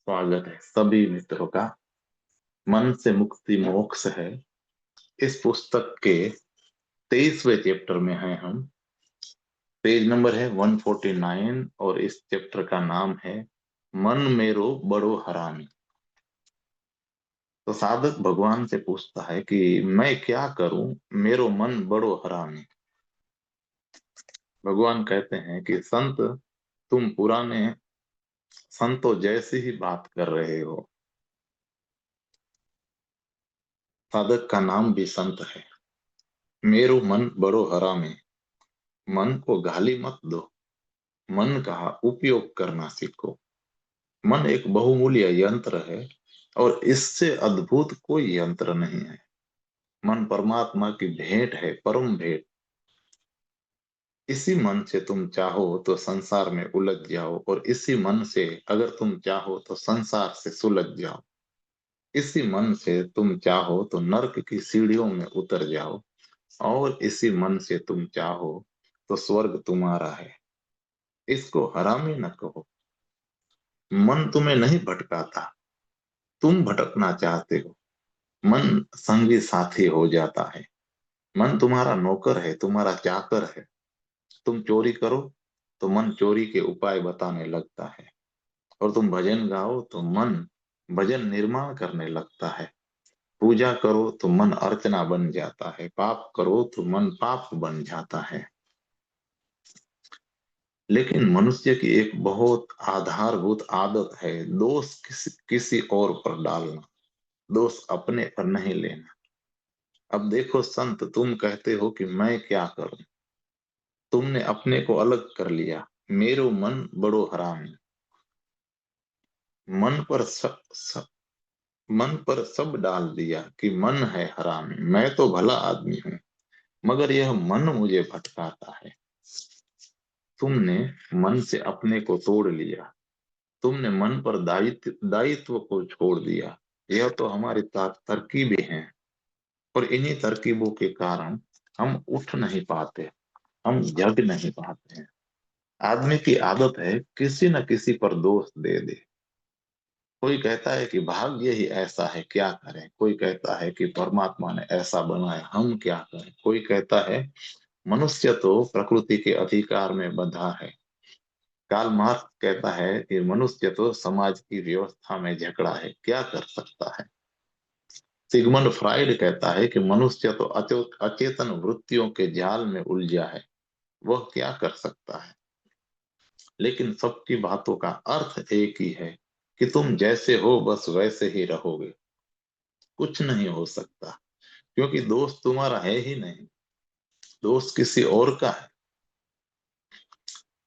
स्वागत है सभी मित्रों का। मन से मुक्ति मोक्ष है इस पुस्तक के 23वें चैप्टर में है हम। पेज नंबर है 149 और इस चैप्टर का नाम है मन मेरो बड़ो हरामी। तो साधक भगवान से पूछता है कि मैं क्या करूं, मेरो मन बड़ो हरामी। भगवान कहते हैं कि संत, तुम पुराने संतों जैसी ही बात कर रहे हो। साधक का नाम भी संत है। मेरो मन बड़ो हरामी। मन को गाली मत दो, मन का उपयोग करना सीखो। मन एक बहुमूल्य यंत्र है और इससे अद्भुत कोई यंत्र नहीं है। मन परमात्मा की भेंट है, परम भेंट। इसी मन से तुम चाहो तो संसार में उलझ जाओ और इसी मन से अगर तुम चाहो तो संसार से सुलझ जाओ। इसी मन से तुम चाहो तो नरक की सीढ़ियों में उतर जाओ और इसी मन से तुम चाहो तो स्वर्ग तुम्हारा है। इसको हरामी न कहो। मन तुम्हें नहीं भटकाता, तुम भटकना चाहते हो। मन संगी साथी हो जाता है। मन तुम्हारा नौकर है, तुम्हारा चाकर है। तुम चोरी करो तो मन चोरी के उपाय बताने लगता है और तुम भजन गाओ तो मन भजन निर्माण करने लगता है। पूजा करो तो मन अर्चना बन जाता है, पाप करो तो मन पाप बन जाता है। लेकिन मनुष्य की एक बहुत आधारभूत आदत है, दोष किसी और पर डालना, दोष अपने पर नहीं लेना। अब देखो संत, तुम कहते हो कि मैं क्या करूं। तुमने अपने को अलग कर लिया। मेरो मन बड़ो हरामी। मन पर मन पर सब डाल दिया कि मन है हरामी। मैं तो भला आदमी हूं मगर यह मन मुझे भटकाता है। तुमने मन से अपने को तोड़ लिया। तुमने मन पर दायित्व को छोड़ दिया। यह तो हमारी तरकीबें हैं और इन्हीं तरकीबों के कारण हम उठ नहीं पाते, हम जग नहीं पाते हैं। आदमी की आदत है किसी न किसी पर दोष दे दे। कोई कहता है कि भाग्य ही ऐसा है, क्या करें। कोई कहता है कि परमात्मा ने ऐसा बनाया, हम क्या करें। कोई कहता है मनुष्य तो प्रकृति के अधिकार में बंधा है। कार्ल मार्क्स कहता है कि मनुष्य तो समाज की व्यवस्था में जकड़ा है, क्या कर सकता है। सिगमंड फ्राइड कहता है कि मनुष्य तो अचेतन वृत्तियों के जाल में उलझा है, वह क्या कर सकता है। लेकिन सबकी बातों का अर्थ एक ही है कि तुम जैसे हो बस वैसे ही रहोगे। कुछ नहीं हो सकता क्योंकि दोस्त तुम्हारा है ही नहीं, दोस्त किसी और का है।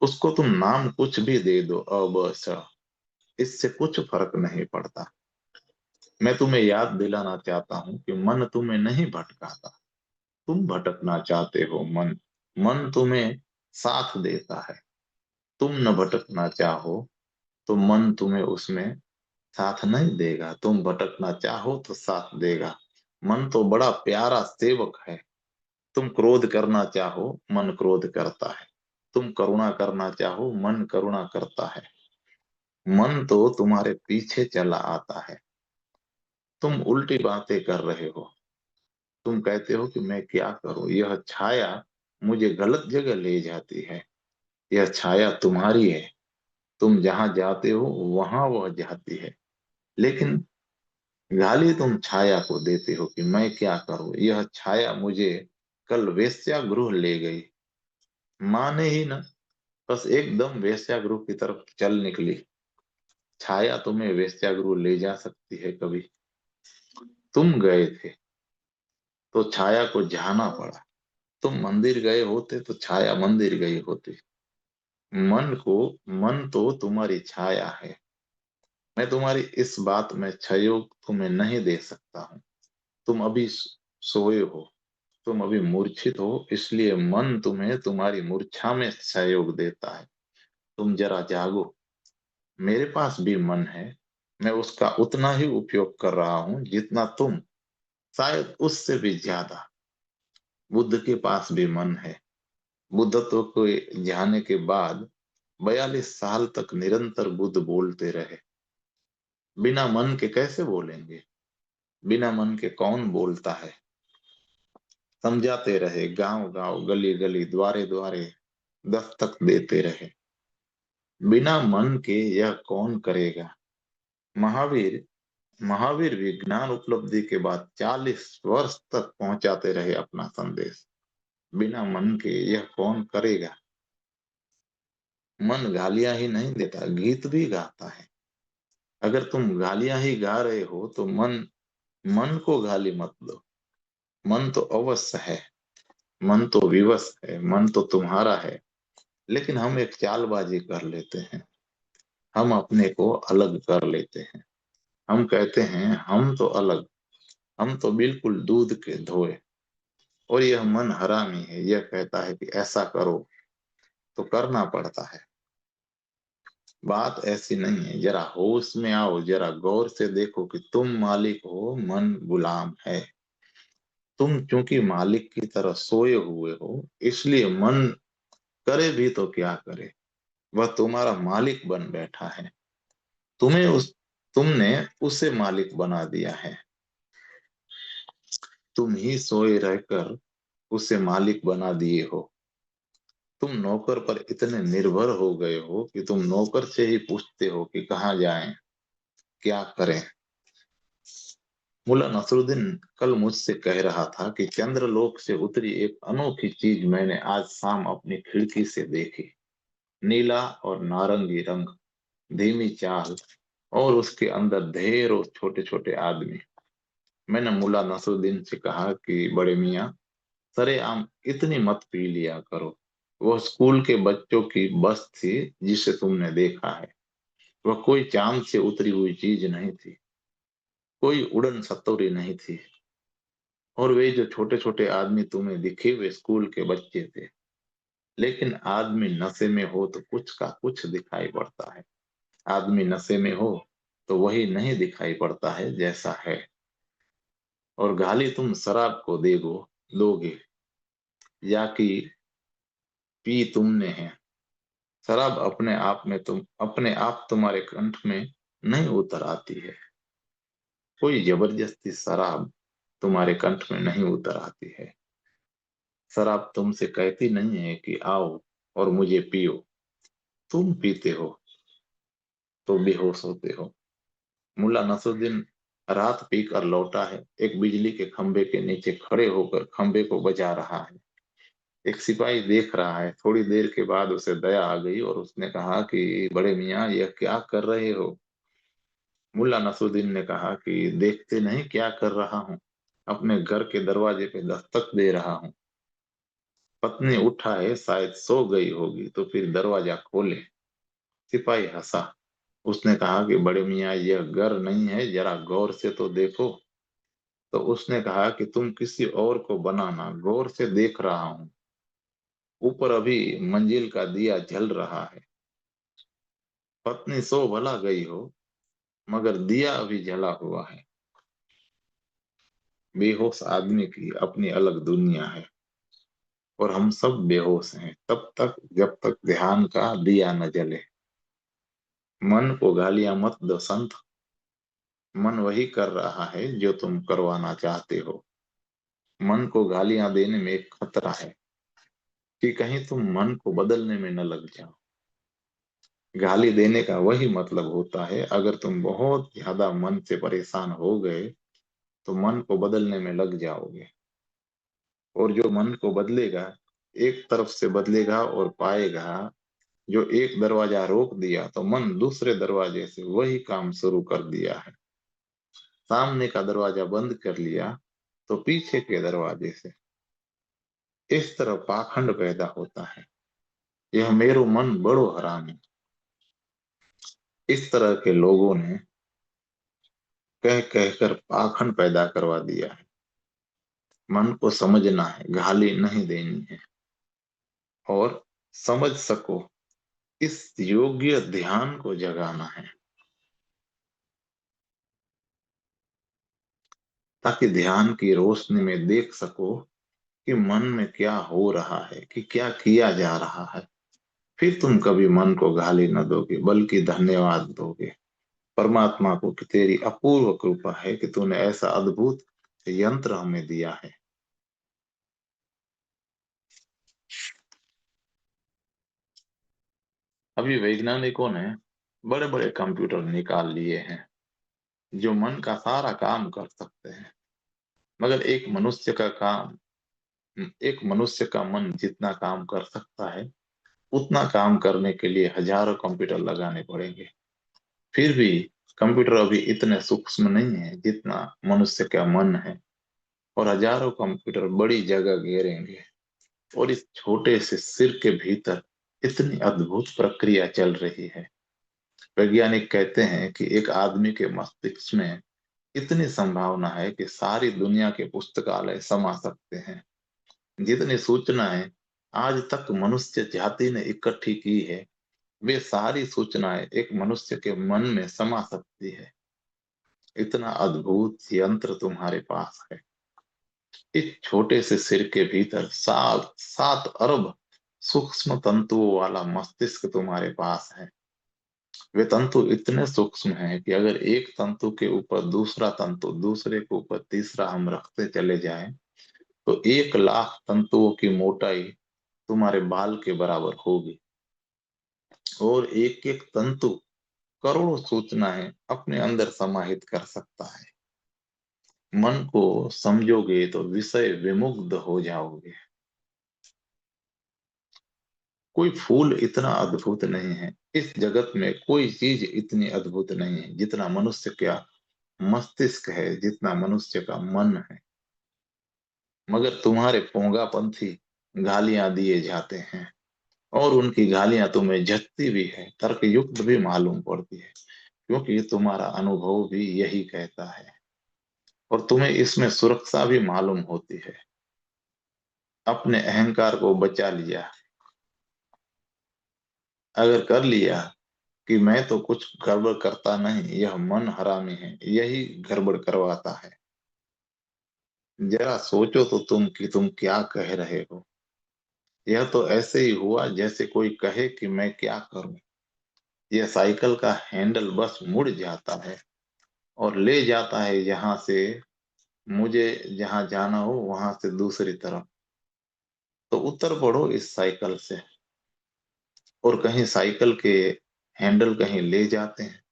उसको तुम नाम कुछ भी दे दो, अब इससे कुछ फर्क नहीं पड़ता। मैं तुम्हें याद दिलाना चाहता हूं कि मन तुम्हें नहीं भटकाता, तुम भटकना चाहते हो। मन मन तुम्हें साथ देता है। तुम न भटकना चाहो तो मन तुम्हें उसमें साथ नहीं देगा। तुम भटकना चाहो तो साथ देगा। मन तो बड़ा प्यारा सेवक है। तुम क्रोध करना चाहो, मन क्रोध करता है। तुम करुणा करना चाहो, मन करुणा करता है। मन तो तुम्हारे पीछे चला आता है। तुम उल्टी बातें कर रहे हो। तुम कहते हो कि मैं क्या करूं, यह छाया मुझे गलत जगह ले जाती है। यह छाया तुम्हारी है, तुम जहां जाते हो वहां वह जाती है। लेकिन गाली तुम छाया को देते हो कि मैं क्या करूं, यह छाया मुझे कल वेश्यागृह ले गई। माने ही ना, बस एकदम वेश्यागृह की तरफ चल निकली। छाया तुम्हें वेश्यागृह ले जा सकती है कभी? तुम गए थे तो छाया को जाना पड़ा। तुम मंदिर गए होते तो छाया मंदिर गई होती। मन को मन तो तुम्हारी छाया है। मैं तुम्हारी इस बात में सहयोग तुम्हें नहीं दे सकता हूँ। तुम अभी सोए हो, तुम अभी मूर्छित हो, इसलिए मन तुम्हें तुम्हारी मूर्छा में सहयोग देता है। तुम जरा जागो। मेरे पास भी मन है, मैं उसका उतना ही उपयोग कर रहा हूं जितना तुम, शायद उससे भी ज्यादा। बुद्ध के पास भी मन है। बुद्धत्व को जाने के बाद 42 साल तक निरंतर बुद्ध बोलते रहे। बिना मन के कैसे बोलेंगे? बिना मन के कौन बोलता है? समझाते रहे, गांव गांव गली गली द्वारे द्वारे दस्तक देते रहे, बिना मन के यह कौन करेगा? महावीर महावीर विज्ञान उपलब्धि के बाद 40 वर्ष तक पहुंचाते रहे अपना संदेश। बिना मन के यह कौन करेगा? मन गालियां ही नहीं देता, गीत भी गाता है। अगर तुम गालियां ही गा रहे हो तो मन मन को गाली मत दो। मन तो अवश्य है, मन तो विवश है, मन तो तुम्हारा है। लेकिन हम एक चालबाजी कर लेते हैं, हम अपने को अलग कर लेते हैं। हम कहते हैं हम तो अलग, हम तो बिल्कुल दूध के धोए। और यह मन हरामी है, यह कहता है कि ऐसा करो तो करना पड़ता है। बात ऐसी नहीं है, जरा होश में आओ, जरा गौर से देखो कि तुम मालिक हो, मन गुलाम है। तुम चूंकि मालिक की तरह सोए हुए हो, इसलिए मन करे भी तो क्या करे, वह तुम्हारा मालिक बन बैठा है। तुम्हें उस तुमने उसे मालिक बना दिया है। तुम ही सोए रहकर उसे मालिक बना दिए हो। तुम नौकर पर इतने निर्भर हो गए हो कि तुम नौकर से ही पूछते हो कि कहाँ जाएं, क्या करें। मुल्ला नसरुद्दीन कल मुझसे कह रहा था कि चंद्रलोक से उतरी एक अनोखी चीज मैंने आज शाम अपनी खिड़की से देखी। नीला और नारंगी रंग, धीमी चाल, और उसके अंदर ढेरों छोटे छोटे आदमी। मैंने मुल्ला नसरुद्दीन से कहा कि बड़े मियाँ, सरेआम इतनी मत पी लिया करो। वह स्कूल के बच्चों की बस थी जिसे तुमने देखा है। वह कोई चांद से उतरी हुई चीज नहीं थी, कोई उड़न सतोरी नहीं थी। और वे जो छोटे छोटे आदमी तुम्हें दिखे वे स्कूल के बच्चे थे। लेकिन आदमी नशे में हो तो कुछ का कुछ दिखाई पड़ता है। आदमी नशे में हो तो वही नहीं दिखाई पड़ता है जैसा है। और गाली तुम शराब को दोगे, या कि पी तुमने है। शराब अपने आप तुम्हारे कंठ में नहीं उतर आती है। कोई जबरदस्ती शराब तुम्हारे कंठ में नहीं उतर आती है। शराब तुमसे कहती नहीं है कि आओ और मुझे पियो। तुम पीते हो तो बेहोश होते हो। मुल्ला नसरुद्दीन रात पीकर लौटा है, एक बिजली के खंभे के नीचे खड़े होकर खंभे को बजा रहा है। एक सिपाही देख रहा है। थोड़ी देर के बाद उसे दया आ गई और उसने कहा कि बड़े मियाँ यह क्या कर रहे हो? मुल्ला नसरुद्दीन ने कहा कि देखते नहीं क्या कर रहा हूँ, अपने घर के दरवाजे पे दस्तक दे रहा हूँ। पत्नी उठा है, शायद सो गई होगी, तो फिर दरवाजा खोले। सिपाही हंसा। उसने कहा कि बड़े मियाँ यह घर नहीं है, जरा गौर से तो देखो। तो उसने कहा कि तुम किसी और को बनाना, गौर से देख रहा हूँ। ऊपर अभी मंजिल का दिया जल रहा है। पत्नी सो भला गई हो, मगर दिया अभी जला हुआ है। बेहोश आदमी की अपनी अलग दुनिया है, और हम सब बेहोश हैं तब तक जब तक ध्यान का दिया न जले। मन को गालियां मत दो संत। मन वही कर रहा है जो तुम करवाना चाहते हो। मन को गालियां देने में एक खतरा है कि कहीं तुम मन को बदलने में न लग जाओ। गाली देने का वही मतलब होता है, अगर तुम बहुत ज्यादा मन से परेशान हो गए तो मन को बदलने में लग जाओगे। और जो मन को बदलेगा, एक तरफ से बदलेगा और पाएगा जो एक दरवाजा रोक दिया तो मन दूसरे दरवाजे से वही काम शुरू कर दिया है। सामने का दरवाजा बंद कर लिया तो पीछे के दरवाजे से। इस तरह पाखंड पैदा होता है। यह मेरो मन बड़ो हरामी। इस तरह के लोगों ने कह कहकर पाखंड पैदा करवा दिया है। मन को समझना है, गाली नहीं देनी है। और समझ सको इस योग्य ध्यान को जगाना है, ताकि ध्यान की रोशनी में देख सको कि मन में क्या हो रहा है, कि क्या किया जा रहा है। फिर तुम कभी मन को गाली न दोगे बल्कि धन्यवाद दोगे। परमात्मा को कि तेरी अपूर्व कृपा है कि तूने ऐसा अद्भुत यंत्र हमें दिया है। अभी वैज्ञानिकों ने बड़े बड़े कंप्यूटर निकाल लिए हैं जो मन का सारा काम कर सकते हैं, मगर एक मनुष्य का मन जितना काम कर सकता है उतना काम करने के लिए हजारों कंप्यूटर लगाने पड़ेंगे। फिर भी कंप्यूटर अभी इतने सूक्ष्म नहीं है जितना मनुष्य का मन है, और हजारों कंप्यूटर बड़ी जगह घेरेंगे, और इस छोटे से सिर के भीतर इतनी अद्भुत प्रक्रिया चल रही है। वैज्ञानिक कहते हैं कि एक आदमी के मस्तिष्क में इतनी संभावना है कि सारी दुनिया के पुस्तकालय समा सकते हैं। जितनी सूचनाएं आज तक मनुष्य जाति ने इकट्ठी की है, वे सारी सूचनाएं एक मनुष्य के मन में समा सकती है। इतना अद्भुत यंत्र तुम्हारे पास है। इस छोटे से सिर के भीतर 7 7 अरब सूक्ष्म तंतुओं वाला मस्तिष्क तुम्हारे पास है। वे तंतु इतने सूक्ष्म हैं कि अगर एक तंतु के ऊपर दूसरा तंतु, दूसरे के ऊपर तीसरा हम रखते चले जाएं, तो 1 लाख तंतुओं की मोटाई तुम्हारे बाल के बराबर होगी। और एक एक तंतु करोड़ों सूचनाएं अपने अंदर समाहित कर सकता है। मन को समझोगे तो विषय विमुग्ध हो जाओगे। कोई फूल इतना अद्भुत नहीं है, इस जगत में कोई चीज इतनी अद्भुत नहीं है जितना मनुष्य का मस्तिष्क है, जितना मनुष्य का मन है। मगर तुम्हारे पोंगापंथी गालियां दिए जाते हैं, और उनकी गालियां तुम्हें झकती भी है, तर्कयुक्त भी मालूम पड़ती है, क्योंकि तुम्हारा अनुभव भी यही कहता है, और तुम्हें इसमें सुरक्षा भी मालूम होती है। अपने अहंकार को बचा लिया, अगर कर लिया कि मैं तो कुछ गड़बड़ करता नहीं, यह मन हरामी है, यही गड़बड़ करवाता है। जरा सोचो तो तुम कि तुम क्या कह रहे हो। यह तो ऐसे ही हुआ जैसे कोई कहे कि मैं क्या करूं। यह साइकिल का हैंडल बस मुड़ जाता है और ले जाता है यहाँ से मुझे, जहां जाना हो वहां से दूसरी तरफ। तो उतर पड़ो इस साइकिल से। और कहीं साइकिल के हैंडल कहीं ले जाते हैं,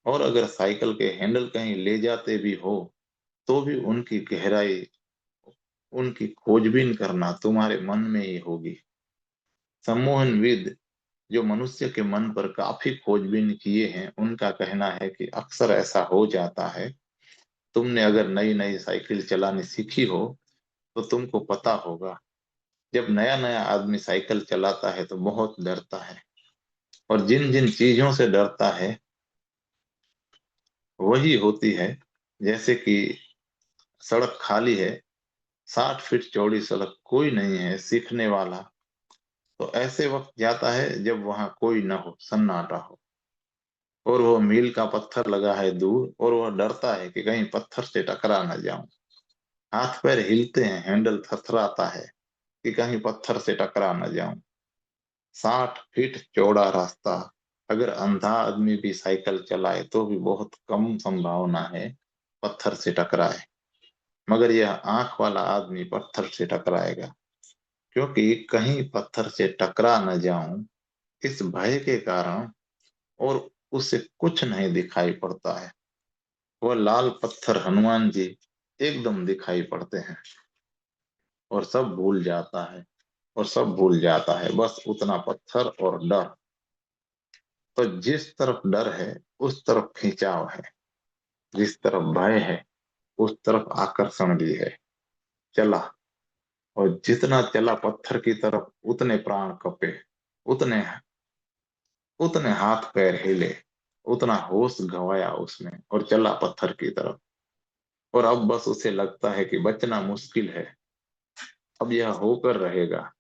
और अगर साइकिल के हैंडल कहीं ले जाते भी हो तो भी उनकी गहराई, उनकी खोजबीन करना तुम्हारे मन में ही होगी। सम्मोहनविद जो मनुष्य के मन पर काफी खोजबीन किए हैं, उनका कहना है कि अक्सर ऐसा हो जाता है। तुमने अगर नई नई साइकिल चलानी सीखी हो तो तुमको पता होगा, जब नया नया आदमी साइकिल चलाता है तो बहुत डरता है, और जिन जिन चीजों से डरता है वही होती है। जैसे कि सड़क खाली है, 60 फीट चौड़ी सड़क, कोई नहीं है सीखने वाला, तो ऐसे वक्त जाता है जब वहां कोई ना हो, सन्नाटा हो, और वो मील का पत्थर लगा है दूर, और वह डरता है कि कहीं पत्थर से टकरा ना जाऊं। हाथ पैर हिलते हैं, हैंडल थरथराता है कि कहीं पत्थर से टकरा ना जाऊं। 60 फीट चौड़ा रास्ता, अगर अंधा आदमी भी साइकिल चलाए तो भी बहुत कम संभावना है पत्थर से टकराए, मगर यह आंख वाला आदमी पत्थर से टकराएगा, क्योंकि कहीं पत्थर से टकरा न जाऊं इस भय के कारण, और उसे कुछ नहीं दिखाई पड़ता है। वह लाल पत्थर हनुमान जी एकदम दिखाई पड़ते हैं, और सब भूल जाता है, और सब भूल जाता है, बस उतना पत्थर और डर। तो जिस तरफ डर है उस तरफ खिंचाव है, जिस तरफ भय है उस तरफ आकर्षण भी है। चला, और जितना चला पत्थर की तरफ उतने प्राण कपे, उतने उतने हाथ पैर हिले, उतना होश गंवाया उसने, और चला पत्थर की तरफ। और अब बस उसे लगता है कि बचना मुश्किल है, अब यह होकर रहेगा,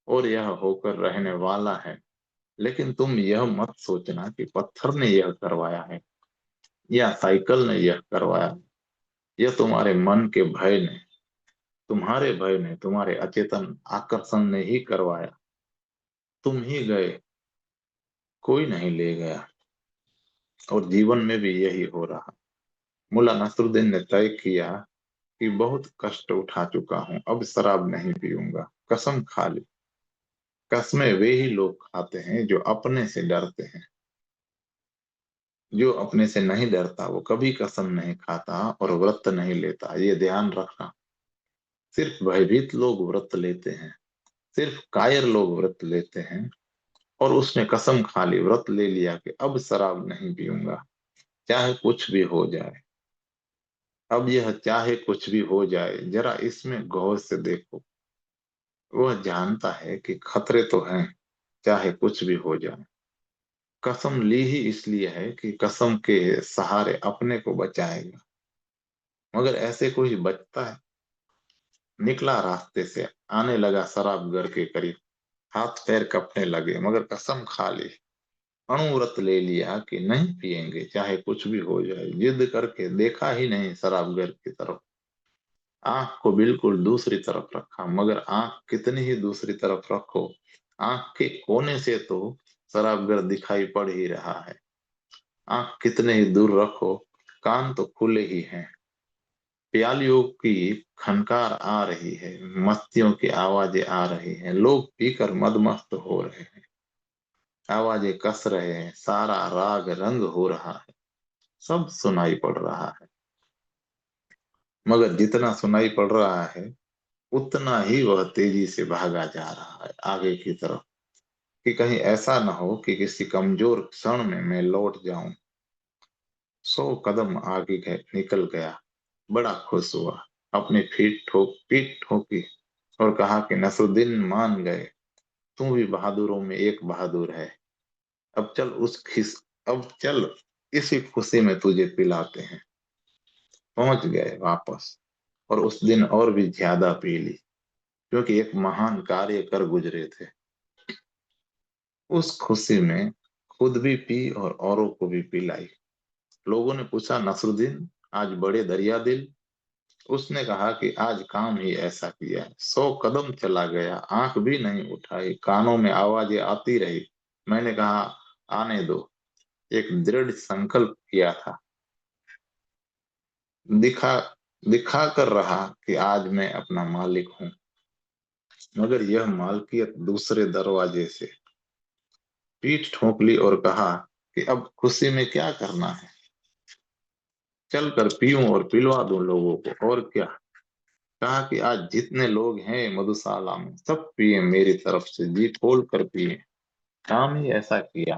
और यह होकर रहने वाला है। लेकिन तुम यह मत सोचना कि पत्थर ने यह करवाया है या साइकिल ने यह करवाया। यह तुम्हारे मन के भय ने, तुम्हारे भय ने, तुम्हारे अचेतन आकर्षण ने ही करवाया। तुम ही गए, कोई नहीं ले गया। और जीवन में भी यही हो रहा। मुल्ला नसरुद्दीन ने तय किया कि बहुत कष्ट उठा चुका हूं, अब शराब नहीं पीऊंगा, कसम खा ली। कस्में वे ही लोग खाते हैं जो अपने से डरते हैं। जो अपने से नहीं डरता वो कभी कसम नहीं खाता और व्रत नहीं लेता, ये ध्यान रखना। सिर्फ भयभीत लोग व्रत लेते हैं, सिर्फ कायर लोग व्रत लेते हैं। और उसने कसम खा ली, व्रत ले लिया कि अब शराब नहीं पीऊंगा, चाहे कुछ भी हो जाए। अब यह चाहे कुछ भी हो जाए जरा इसमें गौर से देखो। वह जानता है कि खतरे तो हैं, चाहे कुछ भी हो जाए। कसम ली ही इसलिए है कि कसम के सहारे अपने को बचाएगा। मगर ऐसे कोई बचता है? निकला रास्ते से, आने लगा शराब घर के करीब। हाथ पैर कपने लगे मगर कसम खा ली। अणुव्रत ले लिया कि नहीं पिएंगे चाहे कुछ भी हो जाए। जिद करके देखा ही नहीं शराब घर की तरफ। आंख को बिल्कुल दूसरी तरफ रखा, मगर आंख कितनी ही दूसरी तरफ रखो, आंख के कोने से तो शराबगर दिखाई पड़ ही रहा है। आंख कितने ही दूर रखो, कान तो खुले ही हैं। प्यालियों की खनकार आ रही है, मस्तियों की आवाजें आ रही हैं, लोग पीकर मदमस्त हो रहे हैं, आवाजें कस रहे हैं, सारा राग रंग हो रहा है, सब सुनाई पड़ रहा है। मगर जितना सुनाई पड़ रहा है उतना ही वह तेजी से भागा जा रहा है आगे की तरफ, कि कहीं ऐसा न हो कि किसी कमजोर क्षण में मैं लौट जाऊं। 100 कदम आगे निकल गया, बड़ा खुश हुआ। अपनी पीठ ठोकी और कहा कि नसरुद्दीन मान गए, तू भी बहादुरों में एक बहादुर है। अब चल अब चल, इसी खुशी में तुझे पिलाते हैं। पहुंच गए वापस, और उस दिन और भी ज्यादा पी ली, क्योंकि एक महान कार्य कर गुजरे थे। उस खुशी में खुद भी पी और औरों को भी पिलाई। लोगों ने पूछा, नसरुद्दीन आज बड़े दरिया दिल। उसने कहा कि आज काम ही ऐसा किया है। 100 कदम चला गया, आंख भी नहीं उठाई, कानों में आवाजें आती रही। मैंने कहा, आने दो। एक दृढ़ संकल्प किया था, दिखा दिखा कर रहा कि आज मैं अपना मालिक हूं। मगर यह मालकियत दूसरे दरवाजे से। पीठ ठोक ली और कहा कि अब खुशी में क्या करना है, चल कर पीऊं और पिलवा दूं लोगों को, और क्या। कहा कि आज जितने लोग हैं मधुशाला में सब पिए मेरी तरफ से, जी खोल कर पिए। काम ही ऐसा किया।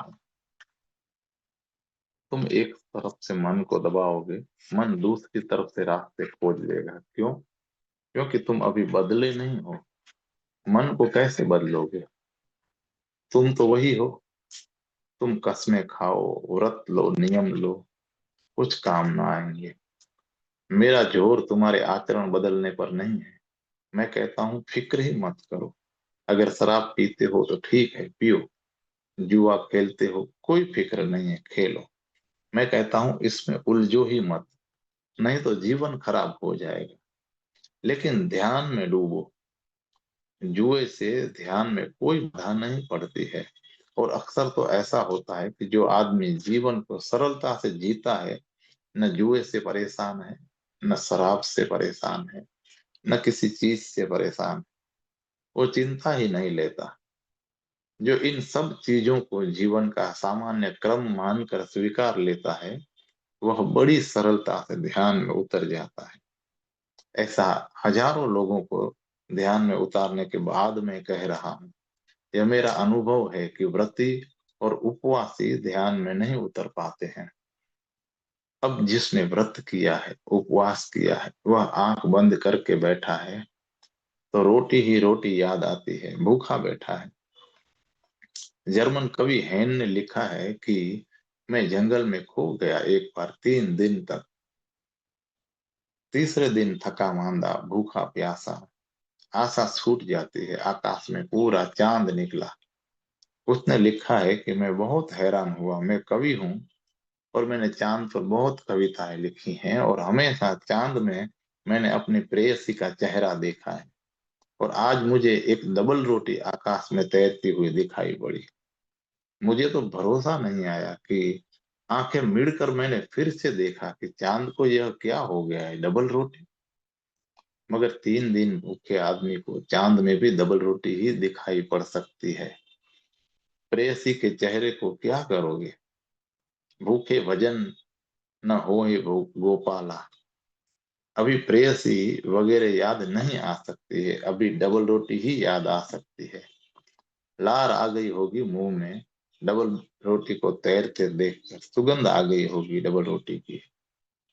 तुम एक तरफ से मन को दबाओगे, मन दूसरी तरफ से रास्ते खोज लेगा। क्यों? क्योंकि तुम अभी बदले नहीं हो। मन को कैसे बदलोगे? तुम तो वही हो। तुम कस्में खाओ, व्रत लो, नियम लो, कुछ काम ना आएंगे। मेरा जोर तुम्हारे आचरण बदलने पर नहीं है। मैं कहता हूं फिक्र ही मत करो। अगर शराब पीते हो तो ठीक है, पियो। जुआ खेलते हो, कोई फिक्र नहीं है, खेलो। मैं कहता हूं इसमें उलझो ही मत, नहीं तो जीवन खराब हो जाएगा। लेकिन ध्यान में डूबो। जुए से ध्यान में कोई बाधा नहीं पड़ती है। और अक्सर तो ऐसा होता है कि जो आदमी जीवन को सरलता से जीता है, न जुए से परेशान है, न शराब से परेशान है, न किसी चीज से परेशान, वो चिंता ही नहीं लेता। जो इन सब चीजों को जीवन का सामान्य क्रम मानकर स्वीकार लेता है, वह बड़ी सरलता से ध्यान में उतर जाता है। ऐसा हजारों लोगों को ध्यान में उतारने के बाद मैं कह रहा हूं, यह मेरा अनुभव है कि व्रती और उपवासी ध्यान में नहीं उतर पाते हैं। अब जिसने व्रत किया है, उपवास किया है, वह आंख बंद करके बैठा है तो रोटी ही रोटी याद आती है, भूखा बैठा है। जर्मन कवि हेन ने लिखा है कि मैं जंगल में खो गया एक बार 3 दिन तक। तीसरे दिन थका मांदा, भूखा प्यासा, आशा छूट जाती है, आकाश में पूरा चांद निकला। उसने लिखा है कि मैं बहुत हैरान हुआ, मैं कवि हूँ और मैंने चांद पर बहुत कविताएं लिखी हैं, और हमेशा चांद में मैंने अपनी प्रेयसी का चेहरा देखा है, और आज मुझे एक डबल रोटी आकाश में तैरती हुई दिखाई पड़ी। मुझे तो भरोसा नहीं आया कि आंखें मिड़कर मैंने फिर से देखा कि चांद को यह क्या हो गया है, डबल रोटी। मगर 3 दिन भूखे आदमी को चांद में भी डबल रोटी ही दिखाई पड़ सकती है। प्रेयसी के चेहरे को क्या करोगे? भूखे भजन न होए गोपाला। अभी प्रेयसी वगैरह याद नहीं आ सकती है, अभी डबल रोटी ही याद आ सकती है। लार आ गई होगी मुंह में डबल रोटी को तैरते देखकर, सुगंध आ गई होगी डबल रोटी की।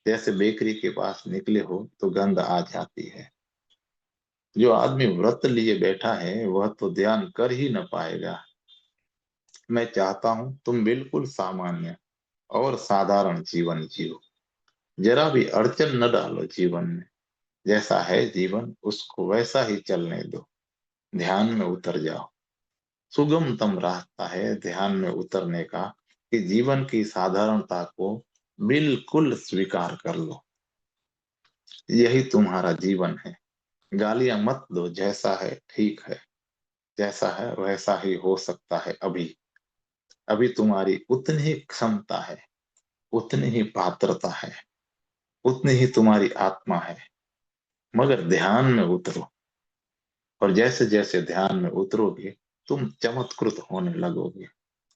जैसे बेकरी के पास निकले हो तो गंध आ जाती है। जो आदमी व्रत लिए बैठा है वह तो ध्यान कर ही न पाएगा। मैं चाहता हूं तुम बिल्कुल सामान्य और साधारण जीवन जियो। जरा भी अड़चन न डालो जीवन में। जैसा है जीवन उसको वैसा ही चलने दो। ध्यान में उतर जाओ। सुगमतम रास्ता है ध्यान में उतरने का कि जीवन की साधारणता को बिल्कुल स्वीकार कर लो। यही तुम्हारा जीवन है। गालियां मत दो, जैसा है ठीक है। जैसा है वैसा ही हो सकता है। अभी अभी तुम्हारी उतनी ही क्षमता है, उतनी ही पात्रता है, उतनी ही तुम्हारी आत्मा है। मगर ध्यान में उतरो, और जैसे जैसे ध्यान में उतरोगे तुम चमत्कृत होने लगोगे।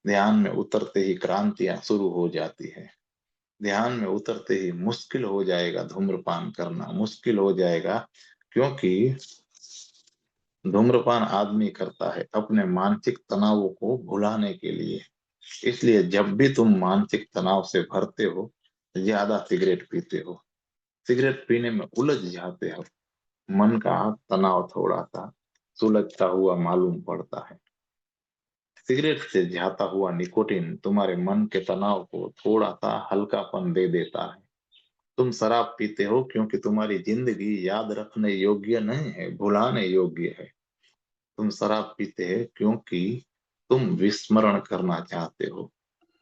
ध्यान में उतरते ही क्रांतियां शुरू हो जाती है। ध्यान में उतरते ही मुश्किल हो जाएगा धूम्रपान करना, मुश्किल हो जाएगा। क्योंकि धूम्रपान आदमी करता है अपने मानसिक तनावों को भुलाने के लिए। इसलिए जब भी तुम मानसिक तनाव से भरते हो, ज्यादा सिगरेट पीते हो, सिगरेट पीने में उलझ जाते हो, मन का तनाव थोड़ा सा सुलझता हुआ मालूम पड़ता है। सिगरेट से जाता हुआ निकोटीन तुम्हारे मन के तनाव को थोड़ा सा हल्कापन दे देता है। तुम शराब पीते हो क्योंकि तुम्हारी जिंदगी याद रखने योग्य नहीं है, भुलाने योग्य है। तुम शराब पीते हैं क्योंकि तुम विस्मरण करना चाहते हो,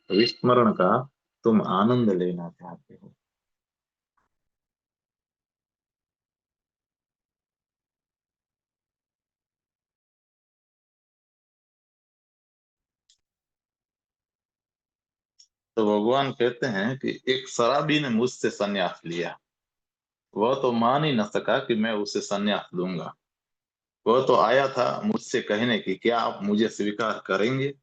विस्मरण का तुम आनंद लेना चाहते हो। तो भगवान कहते हैं कि एक शराबी ने मुझसे संन्यास लिया। वह तो मान ही न सका कि मैं उसे संन्यास दूंगा। वह तो आया था मुझसे कहने की क्या आप मुझे स्वीकार करेंगे।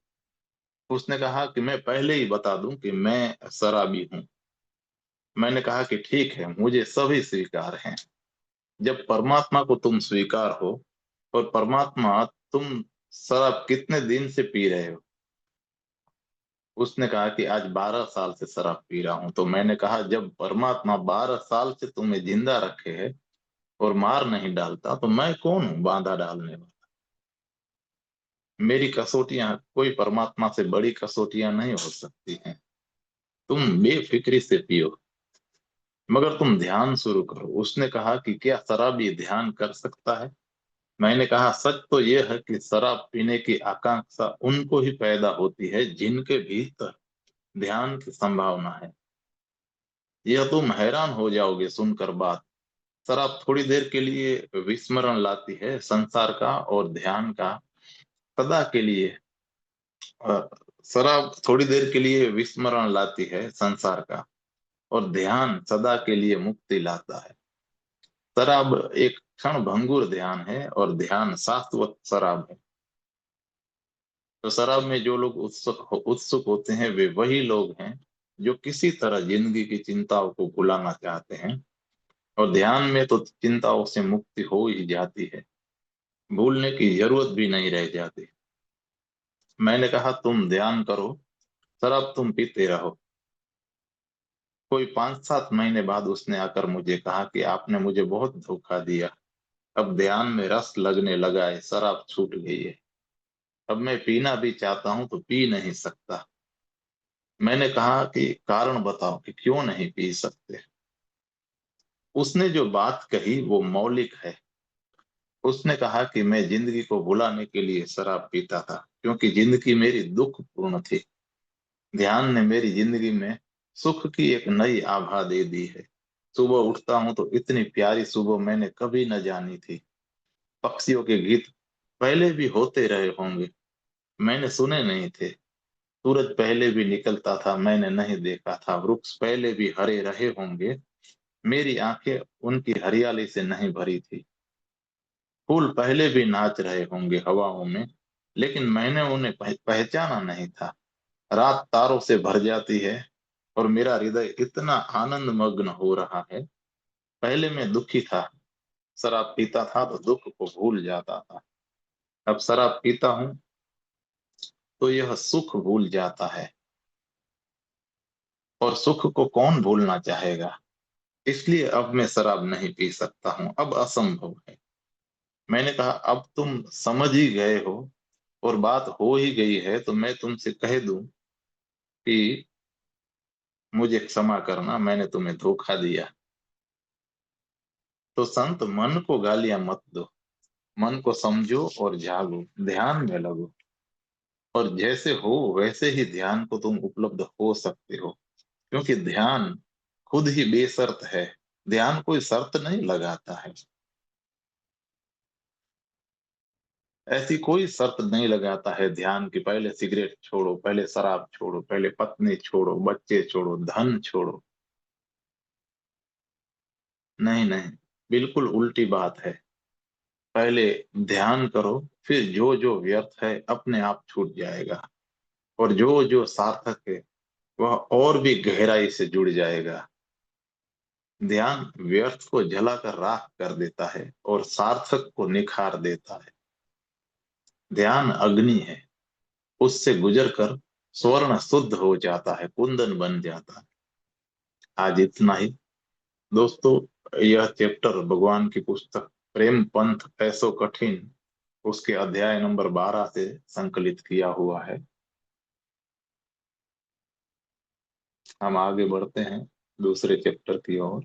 उसने कहा कि मैं पहले ही बता दूं कि मैं शराबी हूँ। मैंने कहा कि ठीक है, मुझे सभी स्वीकार हैं। जब परमात्मा को तुम स्वीकार हो, और परमात्मा, तुम शराब कितने दिन से पी रहे हो? उसने कहा कि आज 12 साल से शराब पी रहा हूं। तो मैंने कहा जब परमात्मा 12 साल से तुम्हें जिंदा रखे है और मार नहीं डालता, तो मैं कौन हूं बांधा डालने वाला? मेरी कसौटियां कोई परमात्मा से बड़ी कसौटियां नहीं हो सकती हैं। तुम बेफिक्री से पियो, मगर तुम ध्यान शुरू करो। उसने कहा कि क्या शराबी ध्यान कर सकता है? मैंने कहा सच तो यह है कि शराब पीने की आकांक्षा उनको ही पैदा होती है जिनके भीतर ध्यान की संभावना है। यह तुम हैरान हो जाओगे सुनकर बात। शराब थोड़ी देर के लिए विस्मरण लाती है संसार का और ध्यान का सदा के लिए। अ, शराब थोड़ी देर के लिए विस्मरण लाती है संसार का, और ध्यान सदा के लिए मुक्ति लाता है। शराब एक क्षण भंगुर ध्यान है और ध्यान शाश्वत शराब है। तो शराब में जो लोग उत्सुक होते हैं वे वही लोग हैं जो किसी तरह जिंदगी की चिंताओं को भुलाना चाहते हैं। और ध्यान में तो चिंताओं से मुक्ति हो ही जाती है, भूलने की जरूरत भी नहीं रह जाती। मैंने कहा तुम ध्यान करो, शराब तुम पीते रहो। कोई 5-7 महीने बाद उसने आकर मुझे कहा कि आपने मुझे बहुत धोखा दिया। अब ध्यान में रस लगने लगा है, शराब छूट गई है। अब मैं पीना भी चाहता हूं तो पी नहीं सकता। मैंने कहा कि कारण बताओ कि क्यों नहीं पी सकते। उसने जो बात कही वो मौलिक है। उसने कहा कि मैं जिंदगी को भुलाने के लिए शराब पीता था क्योंकि जिंदगी मेरी दुख पूर्ण थी। ध्यान ने मेरी जिंदगी में सुख की एक नई आभा दे दी है। सुबह उठता हूं तो इतनी प्यारी सुबह मैंने कभी न जानी थी। पक्षियों के गीत पहले भी होते रहे होंगे, मैंने सुने नहीं थे। सूरज पहले भी निकलता था, मैंने नहीं देखा था। वृक्ष पहले भी हरे रहे होंगे, मेरी आंखें उनकी हरियाली से नहीं भरी थी। फूल पहले भी नाच रहे होंगे हवाओं में, लेकिन मैंने उन्हें पहचाना नहीं था। रात तारों से भर जाती है और मेरा हृदय इतना आनंद मग्न हो रहा है। पहले मैं दुखी था, शराब पीता था तो दुख को भूल जाता था। अब शराब पीता हूँ तो यह सुख भूल जाता है, और सुख को कौन भूलना चाहेगा। इसलिए अब मैं शराब नहीं पी सकता हूँ, अब असंभव है। मैंने कहा, अब तुम समझ ही गए हो और बात हो ही गई है, तो मैं तुमसे कह दूं कि मुझे क्षमा करना, मैंने तुम्हें धोखा दिया। तो संत, मन को गालियां मत दो, मन को समझो और जागो, ध्यान में लगो। और जैसे हो वैसे ही ध्यान को तुम उपलब्ध हो सकते हो, क्योंकि ध्यान खुद ही बेशर्त है। ध्यान कोई शर्त नहीं लगाता है। ऐसी कोई शर्त नहीं लगाता है ध्यान की, पहले सिगरेट छोड़ो, पहले शराब छोड़ो, पहले पत्नी छोड़ो, बच्चे छोड़ो, धन छोड़ो। नहीं नहीं, बिल्कुल उल्टी बात है। पहले ध्यान करो, फिर जो जो व्यर्थ है अपने आप छूट जाएगा, और जो जो सार्थक है वह और भी गहराई से जुड़ जाएगा। ध्यान व्यर्थ को जलाकर राख कर देता है और सार्थक को निखार देता है। ध्यान अग्नि है, उससे गुजरकर स्वर्ण शुद्ध हो जाता है, कुंदन बन जाता है। आज इतना ही दोस्तों। यह चैप्टर भगवान की पुस्तक प्रेम पंथ ऐसो कठिन, उसके अध्याय नंबर 12 से संकलित किया हुआ है। हम आगे बढ़ते हैं दूसरे चैप्टर की ओर।